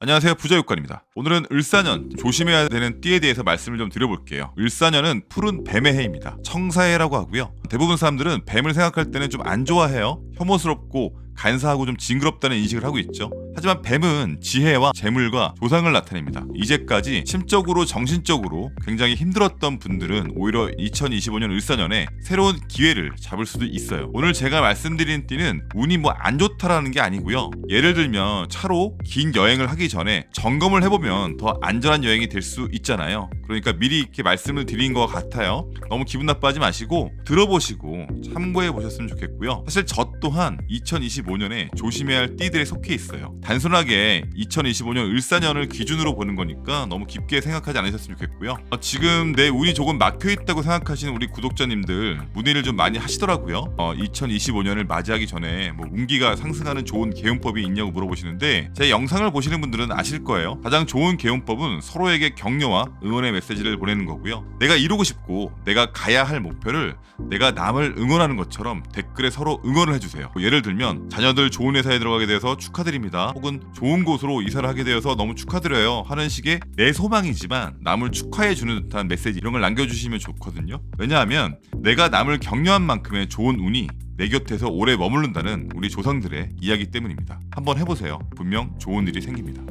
안녕하세요, 부자유권입니다. 오늘은 을사년 조심해야 되는 띠에 대해서 말씀을 좀 드려볼게요. 을사년은 푸른 뱀의 해입니다. 청사해라고 하고요. 대부분 사람들은 뱀을 생각할 때는 좀 안 좋아해요. 혐오스럽고 간사하고 좀 징그럽다는 인식을 하고 있죠. 하지만 뱀은 지혜와 재물과 조상을 나타냅니다. 이제까지 심적으로 정신적으로 굉장히 힘들었던 분들은 오히려 2025년 을사년에 새로운 기회를 잡을 수도 있어요. 오늘 제가 말씀드린 띠는 운이 뭐 안 좋다라는 게 아니고요. 예를 들면 차로 긴 여행을 하기 전에 점검을 해보면 더 안전한 여행이 될 수 있잖아요. 그러니까 미리 이렇게 말씀을 드린 것 같아요. 너무 기분 나빠하지 마시고 들어보시고 참고해 보셨으면 좋겠고요. 사실 저 또한 2025년에 조심해야 할 띠들에 속해 있어요. 단순하게 2025년 을사년을 기준으로 보는 거니까 너무 깊게 생각하지 않으셨으면 좋겠고요. 지금 내 운이 조금 막혀있다고 생각하시는 우리 구독자님들 문의를 좀 많이 하시더라고요. 2025년을 맞이하기 전에 뭐 운기가 상승하는 좋은 개운법이 있냐고 물어보시는데, 제 영상을 보시는 분들은 아실 거예요. 가장 좋은 개운법은 서로에게 격려와 응원의 메시지를 보내는 거고요. 내가 이루고 싶고 내가 가야 할 목표를 내가 남을 응원하는 것처럼 댓글에 서로 응원을 해주세요. 예를 들면 자녀들 좋은 회사에 들어가게 되어서 축하드립니다, 혹은 좋은 곳으로 이사를 하게 되어서 너무 축하드려요 하는 식의 내 소망이지만 남을 축하해주는 듯한 메시지, 이런 걸 남겨주시면 좋거든요. 왜냐하면 내가 남을 격려한 만큼의 좋은 운이 내 곁에서 오래 머무른다는 우리 조상들의 이야기 때문입니다. 한번 해보세요. 분명 좋은 일이 생깁니다.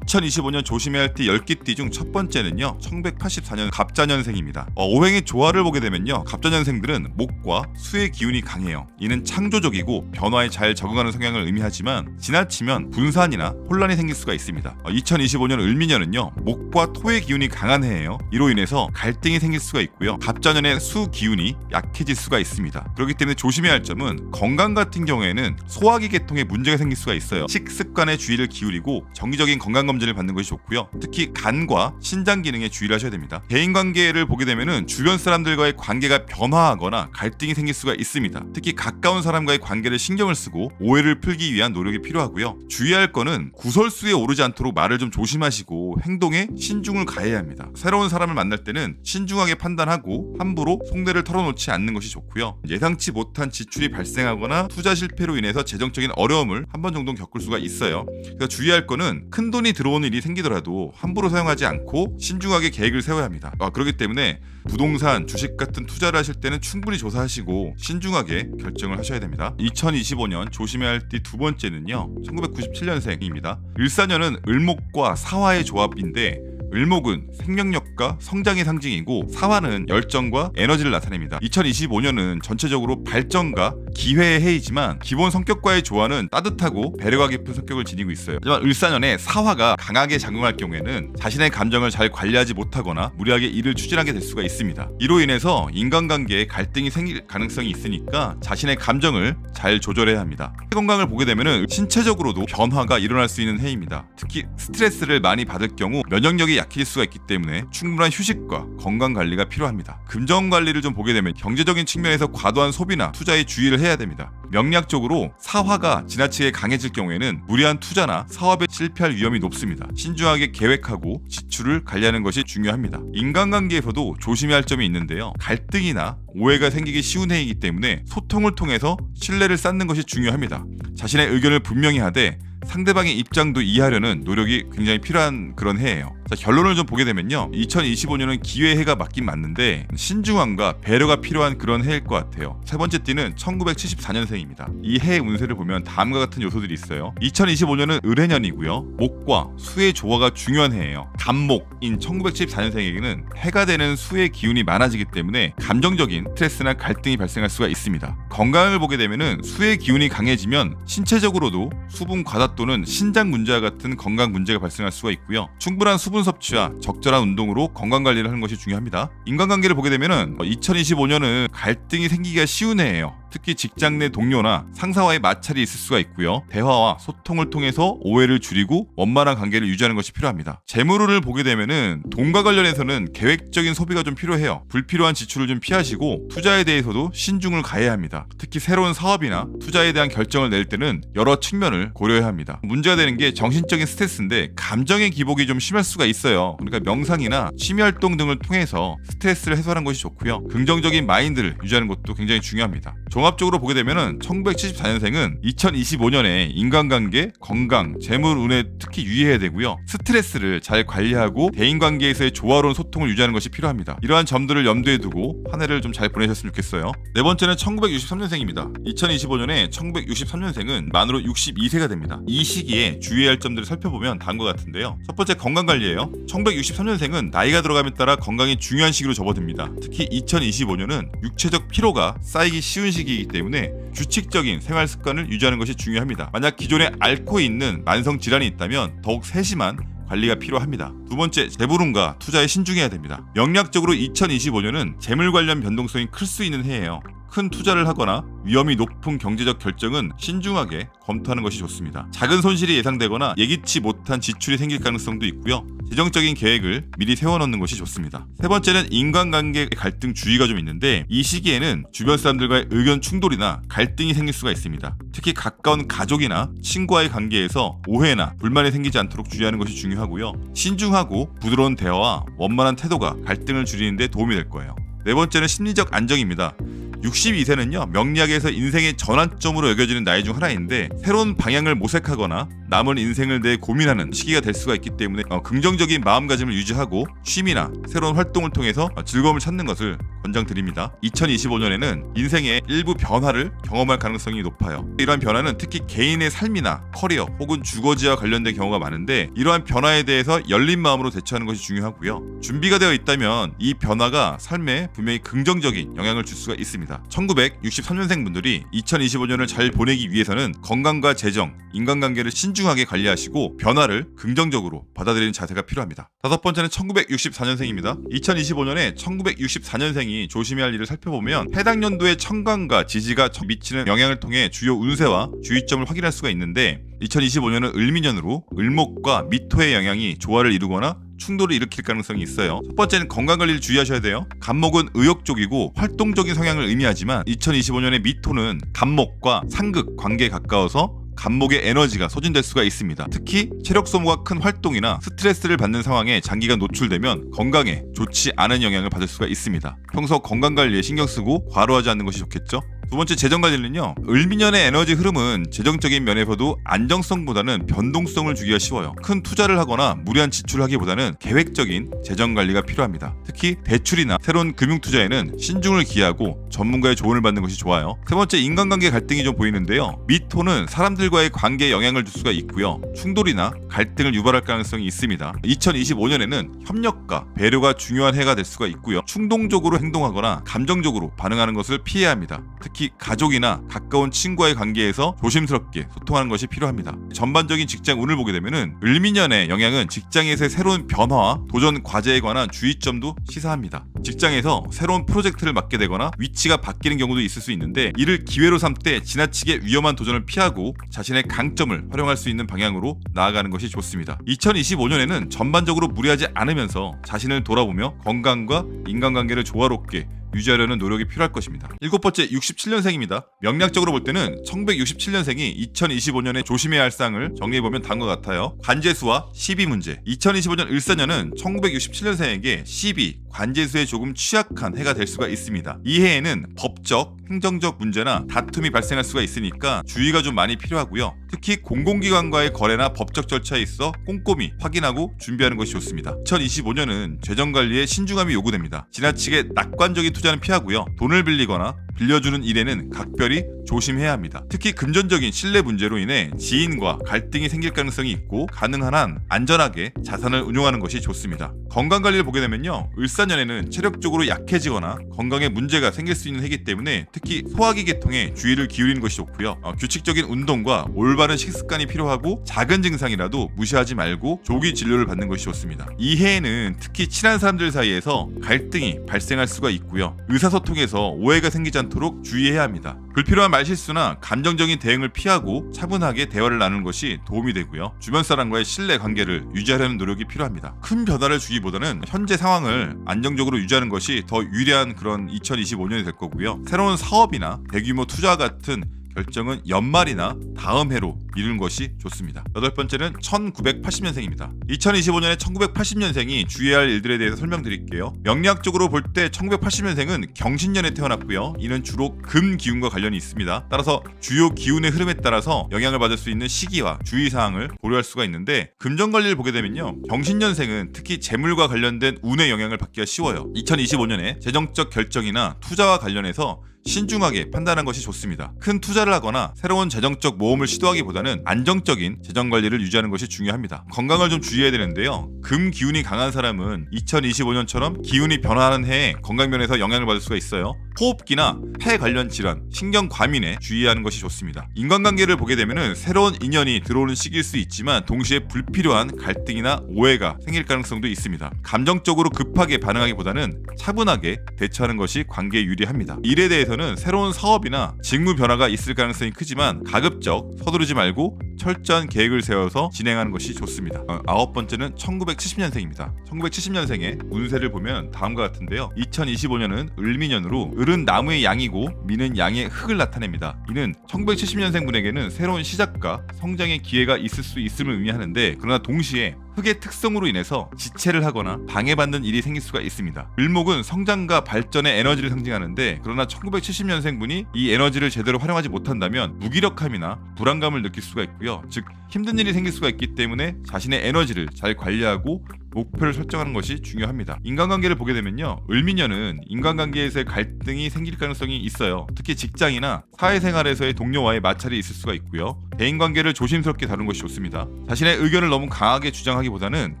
2025년 조심해야 할 띠 10개 띠 중 첫 번째는요, 1984년 갑자년생입니다. 오행의 조화를 보게 되면요, 갑자년생들은 목과 수의 기운이 강해요. 이는 창조적이고 변화에 잘 적응하는 성향을 의미하지만 지나치면 분산이나 혼란이 생길 수가 있습니다. 2025년 을미년은요, 목과 토의 기운이 강한 해예요. 이로 인해서 갈등이 생길 수가 있고요, 갑자년의 수 기운이 약해질 수가 있습니다. 그렇기 때문에 조심해야 할 점은, 건강 같은 경우에는 소화기 계통에 문제가 생길 수가 있어요. 식습관에 주의를 기울이고 정기적인 건강 검진을 받는 것이 좋고요. 특히 간과 신장 기능에 주의를 하셔야 됩니다. 대인관계를 보게 되면은 주변 사람들과의 관계가 변화하거나 갈등이 생길 수가 있습니다. 특히 가까운 사람과의 관계를 신경을 쓰고 오해를 풀기 위한 노력이 필요하고요. 주의할 거는 구설수에 오르지 않도록 말을 좀 조심하시고 행동에 신중을 가해야 합니다. 새로운 사람을 만날 때는 신중하게 판단하고 함부로 속내를 털어놓지 않는 것이 좋고요. 예상치 못한 지출이 발생하거나 투자 실패로 인해서 재정적인 어려움을 한 번 정도 겪을 수가 있어요. 그래서 주의할 거는 큰 돈이 들어오는 일이 생기더라도 함부로 사용하지 않고 신중하게 계획을 세워야 합니다. 그렇기 때문에 부동산, 주식 같은 투자를 하실 때는 충분히 조사하시고 신중하게 결정을 하셔야 됩니다. 2025년 조심해야 할 띠 두 번째는요, 1997년생입니다. 을사년은 을목과 사화의 조합인데, 을목은 생명력과 성장의 상징이고 사화는 열정과 에너지를 나타냅니다. 2025년은 전체적으로 발전과 기회의 해이지만 기본 성격과의 조화는 따뜻하고 배려가 깊은 성격을 지니고 있어요. 하지만 을사년에 사화가 강하게 작용할 경우에는 자신의 감정을 잘 관리하지 못하거나 무리하게 일을 추진하게 될 수가 있습니다. 이로 인해서 인간관계에 갈등이 생길 가능성이 있으니까 자신의 감정을 잘 조절해야 합니다. 건강을 보게 되면 신체적으로도 변화가 일어날 수 있는 해입니다. 특히 스트레스를 많이 받을 경우 면역력이 약해질 수가 있기 때문에 충분한 휴식과 건강 관리가 필요합니다. 금전 관리를 좀 보게 되면 경제적인 측면에서 과도한 소비나 투자에 주의를 해야 됩니다. 명리학적으로 사화가 지나치게 강해질 경우에는 무리한 투자나 사업에 실패할 위험이 높습니다. 신중하게 계획하고 지출을 관리하는 것이 중요합니다. 인간관계에서도 조심해야 할 점이 있는데요, 갈등이나 오해가 생기기 쉬운 해이기 때문에 소통을 통해서 신뢰를 쌓는 것이 중요합니다. 자신의 의견을 분명히 하되 상대방의 입장도 이해하려는 노력이 굉장히 필요한 그런 해예요. 자, 결론을 좀 보게 되면요, 2025년은 기회의 해가 맞긴 맞는데 신중함과 배려가 필요한 그런 해일 것 같아요. 세 번째 띠는 1974년생입니다. 이 해의 운세를 보면 다음과 같은 요소들이 있어요. 2025년은 을해년이고요, 목과 수의 조화가 중요한 해예요. 간목인 1974년생에게는 해가 되는 수의 기운이 많아지기 때문에 감정적인 스트레스나 갈등이 발생할 수가 있습니다. 건강을 보게 되면은 수의 기운이 강해지면 신체적으로도 수분 과다 또는 신장 문제와 같은 건강 문제가 발생할 수가 있고요. 충분한 수분 섭취와 적절한 운동으로 건강 관리를 하는 것이 중요합니다. 인간관계를 보게 되면은 2025년은 갈등이 생기기가 쉬운 해예요. 특히 직장 내 동료나 상사와의 마찰이 있을 수가 있고요. 대화와 소통을 통해서 오해를 줄이고 원만한 관계를 유지하는 것이 필요합니다. 재물운을 보게 되면은 돈과 관련해서는 계획적인 소비가 좀 필요해요. 불필요한 지출을 좀 피하시고 투자에 대해서도 신중을 가해야 합니다. 특히 새로운 사업이나 투자에 대한 결정을 낼 때는 여러 측면을 고려해야 합니다. 문제가 되는 게 정신적인 스트레스인데 감정의 기복이 좀 심할 수가 있어요. 그러니까 명상이나 취미활동 등을 통해서 스트레스를 해소하는 것이 좋고요. 긍정적인 마인드를 유지하는 것도 굉장히 중요합니다. 좋은 종합적으로 보게 되면은 1974년생은 2025년에 인간관계, 건강, 재물, 운에 특히 유의해야 되고요. 스트레스를 잘 관리하고 대인관계에서의 조화로운 소통을 유지하는 것이 필요합니다. 이러한 점들을 염두에 두고 한 해를 좀 잘 보내셨으면 좋겠어요. 네 번째는 1963년생입니다. 2025년에 1963년생은 만으로 62세가 됩니다. 이 시기에 주의해야 할 점들을 살펴보면 다음과 같은데요. 첫 번째, 건강관리예요. 1963년생은 나이가 들어감에 따라 건강이 중요한 시기로 접어듭니다. 특히 2025년은 육체적 피로가 쌓이기 쉬운 시기이기 때문에 규칙적인 생활 습관을 유지하는 것이 중요합니다. 만약 기존에 앓고 있는 만성 질환이 있다면 더욱 세심한 관리가 필요합니다. 두 번째, 재물운과 투자에 신중해야 됩니다. 명략적으로 2025년은 재물 관련 변동성이 클 수 있는 해예요. 큰 투자를 하거나 위험이 높은 경제적 결정은 신중하게 검토하는 것이 좋습니다. 작은 손실이 예상되거나 예기치 못한 지출이 생길 가능성도 있고요. 재정적인 계획을 미리 세워놓는 것이 좋습니다. 세 번째는 인간관계 갈등 주의가 좀 있는데, 이 시기에는 주변 사람들과의 의견 충돌이나 갈등이 생길 수가 있습니다. 특히 가까운 가족이나 친구와의 관계에서 오해나 불만이 생기지 않도록 주의하는 것이 중요하고요. 신중하고 부드러운 대화와 원만한 태도가 갈등을 줄이는 데 도움이 될 거예요. 네 번째는 심리적 안정입니다. 62세는요, 명리학에서 인생의 전환점으로 여겨지는 나이 중 하나인데, 새로운 방향을 모색하거나 남은 인생을 대해 고민하는 시기가 될 수가 있기 때문에 긍정적인 마음가짐을 유지하고 취미나 새로운 활동을 통해서 즐거움을 찾는 것을 권장드립니다. 2025년에는 인생의 일부 변화를 경험할 가능성이 높아요. 이러한 변화는 특히 개인의 삶이나 커리어 혹은 주거지와 관련된 경우가 많은데, 이러한 변화에 대해서 열린 마음으로 대처하는 것이 중요하고요. 준비가 되어 있다면 이 변화가 삶에 분명히 긍정적인 영향을 줄 수가 있습니다. 1963년생 분들이 2025년을 잘 보내기 위해서는 건강과 재정, 인간관계를 신중하게 관리하시고 변화를 긍정적으로 받아들이는 자세가 필요합니다. 다섯 번째는 1964년생입니다. 2025년에 1964년생이 조심해야 할 일을 살펴보면, 해당 연도의 천간과 지지가 미치는 영향을 통해 주요 운세와 주의점을 확인할 수가 있는데, 2025년은 을미년으로 을목과 미토의 영향이 조화를 이루거나 충돌을 일으킬 가능성이 있어요. 첫 번째는 건강관리를 주의하셔야 돼요. 간목은 의욕적이고 활동적인 성향을 의미하지만 2025년의 미토는 간목과 상극 관계에 가까워서 간목의 에너지가 소진될 수가 있습니다. 특히 체력 소모가 큰 활동이나 스트레스를 받는 상황에 장기간 노출되면 건강에 좋지 않은 영향을 받을 수가 있습니다. 평소 건강관리에 신경 쓰고 과로하지 않는 것이 좋겠죠? 두 번째, 재정관리는요, 을미년의 에너지 흐름은 재정적인 면에서도 안정성보다는 변동성을 주기가 쉬워요. 큰 투자를 하거나 무리한 지출을 하기보다는 계획적인 재정관리가 필요합니다. 특히 대출이나 새로운 금융투자에는 신중을 기하고 전문가의 조언을 받는 것이 좋아요. 세 번째, 인간관계 갈등이 좀 보이는데요. 미토는 사람들과의 관계에 영향을 줄 수가 있고요. 충돌이나 갈등을 유발할 가능성이 있습니다. 2025년에는 협력과 배려가 중요한 해가 될 수가 있고요. 충동적으로 행동하거나 감정적으로 반응하는 것을 피해야 합니다. 특히 가족이나 가까운 친구와의 관계에서 조심스럽게 소통하는 것이 필요합니다. 전반적인 직장 운을 보게 되면은 을미년의 영향은 직장에서의 새로운 변화와 도전 과제에 관한 주의점도 시사합니다. 직장에서 새로운 프로젝트를 맡게 되거나 위치가 바뀌는 경우도 있을 수 있는데, 이를 기회로 삼되 지나치게 위험한 도전을 피하고 자신의 강점을 활용할 수 있는 방향으로 나아가는 것이 좋습니다. 2025년에는 전반적으로 무리하지 않으면서 자신을 돌아보며 건강과 인간관계를 조화롭게 유지하려는 노력이 필요할 것입니다. 일곱 번째, 67년생입니다. 명략적으로 볼 때는 1967년생이 2025년에 조심해야 할 사항을 정리해보면 다음과 같아요. 관제수와 시비 문제. 2025년 을사년은 1967년생에게 시비, 관제수에 조금 취약한 해가 될 수가 있습니다. 이 해에는 법적, 행정적 문제나 다툼이 발생할 수가 있으니까 주의가 좀 많이 필요하고요. 특히 공공기관과의 거래나 법적 절차에 있어 꼼꼼히 확인하고 준비하는 것이 좋습니다. 2025년은 재정관리에 신중함이 요구됩니다. 지나치게 낙관적인 투자는 피하고요. 돈을 빌리거나 빌려주는 일에는 각별히 조심해야 합니다. 특히 금전적인 신뢰 문제로 인해 지인과 갈등이 생길 가능성이 있고, 가능한 한 안전하게 자산을 운용하는 것이 좋습니다. 건강관리를 보게 되면요, 을사년에는 체력적으로 약해지거나 건강에 문제가 생길 수 있는 해이기 때문에 특히 소화기 계통에 주의를 기울이는 것이 좋고요. 규칙적인 운동과 올바른 식습관이 필요하고, 작은 증상이라도 무시하지 말고 조기 진료를 받는 것이 좋습니다. 이 해에는 특히 친한 사람들 사이에서 갈등이 발생할 수가 있고요. 의사소통에서 오해가 생기지 않도록 주의해야 합니다. 불필요한 말실수나 감정적인 대응을 피하고 차분하게 대화를 나누는 것이 도움이 되고요. 주변 사람과의 신뢰 관계를 유지하려는 노력이 필요합니다. 큰 변화를 주기보다는 현재 상황을 안정적으로 유지하는 것이 더 유리한 그런 2025년이 될 거고요. 새로운 사업이나 대규모 투자 같은 결정은 연말이나 다음 해로 미루는 것이 좋습니다. 여덟 번째는 1980년생입니다. 2025년에 1980년생이 주의해야 할 일들에 대해서 설명드릴게요. 명리학적으로 볼 때 1980년생은 경신년에 태어났고요. 이는 주로 금 기운과 관련이 있습니다. 따라서 주요 기운의 흐름에 따라서 영향을 받을 수 있는 시기와 주의사항을 고려할 수가 있는데, 금전관리를 보게 되면요, 경신년생은 특히 재물과 관련된 운의 영향을 받기가 쉬워요. 2025년에 재정적 결정이나 투자와 관련해서 신중하게 판단한 것이 좋습니다. 큰 투자를 하거나 새로운 재정적 모험을 시도하기보다는 안정적인 재정 관리를 유지하는 것이 중요합니다. 건강을 좀 주의해야 되는데요. 금 기운이 강한 사람은 2025년처럼 기운이 변화하는 해에 건강면에서 영향을 받을 수가 있어요. 호흡기나 폐 관련 질환, 신경 과민에 주의하는 것이 좋습니다. 인간관계를 보게 되면은 새로운 인연이 들어오는 시기일 수 있지만 동시에 불필요한 갈등이나 오해가 생길 가능성도 있습니다. 감정적으로 급하게 반응하기보다는 차분하게 대처하는 것이 관계에 유리합니다. 일에 대해서는 새로운 사업이나 직무 변화가 있을 가능성이 크지만 가급적 서두르지 말고 철저한 계획을 세워서 진행하는 것이 좋습니다. 아홉 번째는 1970년생입니다. 1970년생의 운세를 보면 다음과 같은데요. 2025년은 을미년으로 을은 나무의 양이고 미는 양의 흙을 나타냅니다. 이는 1970년생 분에게는 새로운 시작과 성장의 기회가 있을 수 있음을 의미하는데, 그러나 동시에 흙의 특성으로 인해서 지체를 하거나 방해받는 일이 생길 수가 있습니다. 을목은 성장과 발전의 에너지를 상징하는데, 그러나 1970년생 분이 이 에너지를 제대로 활용하지 못한다면 무기력함이나 불안감을 느낄 수가 있고요. 즉 힘든 일이 생길 수가 있기 때문에 자신의 에너지를 잘 관리하고 목표를 설정하는 것이 중요합니다. 인간관계를 보게 되면요, 을미년은 인간관계에서의 갈등이 생길 가능성이 있어요. 특히 직장이나 사회생활에서의 동료와의 마찰이 있을 수가 있고요. 대인관계를 조심스럽게 다루는 것이 좋습니다. 자신의 의견을 너무 강하게 주장하기보다는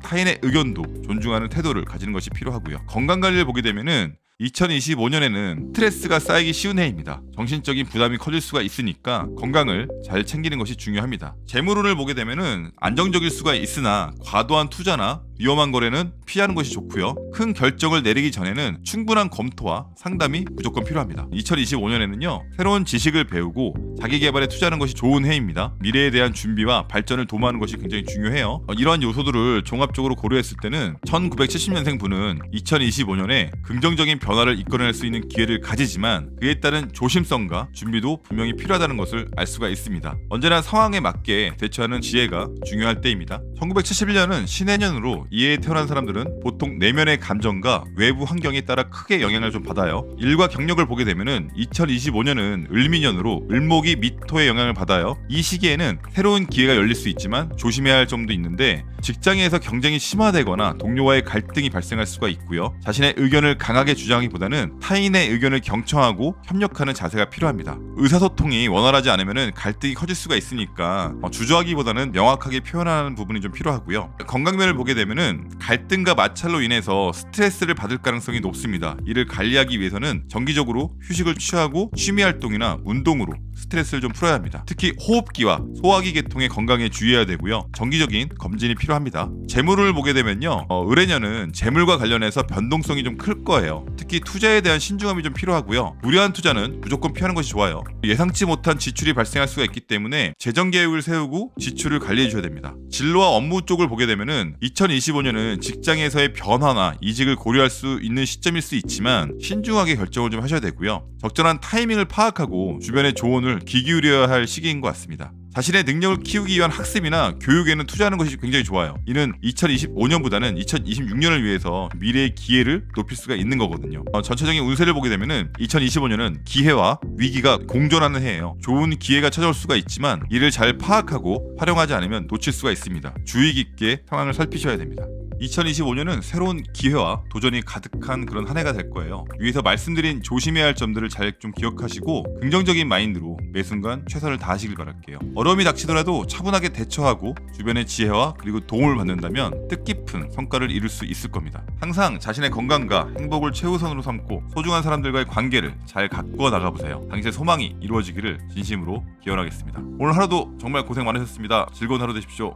타인의 의견도 존중하는 태도를 가지는 것이 필요하고요. 건강관리를 보게 되면은 2025년에는 스트레스가 쌓이기 쉬운 해입니다. 정신적인 부담이 커질 수가 있으니까 건강을 잘 챙기는 것이 중요합니다. 재물운을 보게 되면은 안정적일 수가 있으나 과도한 투자나 위험한 거래는 피하는 것이 좋고요. 큰 결정을 내리기 전에는 충분한 검토와 상담이 무조건 필요합니다. 2025년에는요, 새로운 지식을 배우고 자기 개발에 투자하는 것이 좋은 해입니다. 미래에 대한 준비와 발전을 도모하는 것이 굉장히 중요해요. 이러한 요소들을 종합적으로 고려했을 때는 1970년생 분은 2025년에 긍정적인 변화를 이끌어낼 수 있는 기회를 가지지만 그에 따른 조심성과 준비도 분명히 필요하다는 것을 알 수가 있습니다. 언제나 상황에 맞게 대처하는 지혜가 중요할 때입니다. 1971년은 신해년으로 이 해에 태어난 사람들은 보통 내면의 감정과 외부 환경에 따라 크게 영향을 좀 받아요. 일과 경력을 보게 되면은 2025년은 을미년으로 을목이 미토의 영향을 받아요. 이 시기에는 새로운 기회가 열릴 수 있지만 조심해야 할 점도 있는데, 직장에서 경쟁이 심화되거나 동료와의 갈등이 발생할 수가 있고요. 자신의 의견을 강하게 주장하기보다는 타인의 의견을 경청하고 협력하는 자세가 필요합니다. 의사소통이 원활하지 않으면 갈등이 커질 수가 있으니까 주저하기보다는 명확하게 표현하는 부분이 좀 필요하고요. 건강면을 보게 되면은 갈등과 마찰로 인해서 스트레스를 받을 가능성이 높습니다. 이를 관리하기 위해서는 정기적으로 휴식을 취하고 취미활동이나 운동으로 스트레스를 좀 풀어야 합니다. 특히 호흡기와 소화기 계통의 건강에 주의해야 되고요. 정기적인 검진이 필요합니다. 재물을 보게 되면요, 을해년은 재물과 관련해서 변동성이 좀 클 거예요. 특히 투자에 대한 신중함이 좀 필요하고요. 무리한 투자는 무조건 피하는 것이 좋아요. 예상치 못한 지출이 발생할 수가 있기 때문에 재정 계획을 세우고 지출을 관리해 줘야 됩니다. 진로와 업무 쪽을 보게 되면은 2025년은 직장에서의 변화나 이직을 고려할 수 있는 시점일 수 있지만 신중하게 결정을 좀 하셔야 되고요. 적절한 타이밍을 파악하고 주변의 조언을 귀 기울여야 할 시기인 것 같습니다. 자신의 능력을 키우기 위한 학습이나 교육에는 투자하는 것이 굉장히 좋아요. 이는 2025년보다는 2026년을 위해서 미래의 기회를 높일 수가 있는 거거든요. 전체적인 운세를 보게 되면은 2025년은 기회와 위기가 공존하는 해예요. 좋은 기회가 찾아올 수가 있지만 이를 잘 파악하고 활용하지 않으면 놓칠 수가 있습니다. 주의 깊게 상황을 살피셔야 됩니다. 2025년은 새로운 기회와 도전이 가득한 그런 한 해가 될 거예요. 위에서 말씀드린 조심해야 할 점들을 잘 좀 기억하시고 긍정적인 마인드로 매 순간 최선을 다하시길 바랄게요. 어려움이 닥치더라도 차분하게 대처하고 주변의 지혜와 그리고 도움을 받는다면 뜻깊은 성과를 이룰 수 있을 겁니다. 항상 자신의 건강과 행복을 최우선으로 삼고 소중한 사람들과의 관계를 잘 가꾸어 나가보세요. 당신의 소망이 이루어지기를 진심으로 기원하겠습니다. 오늘 하루도 정말 고생 많으셨습니다. 즐거운 하루 되십시오.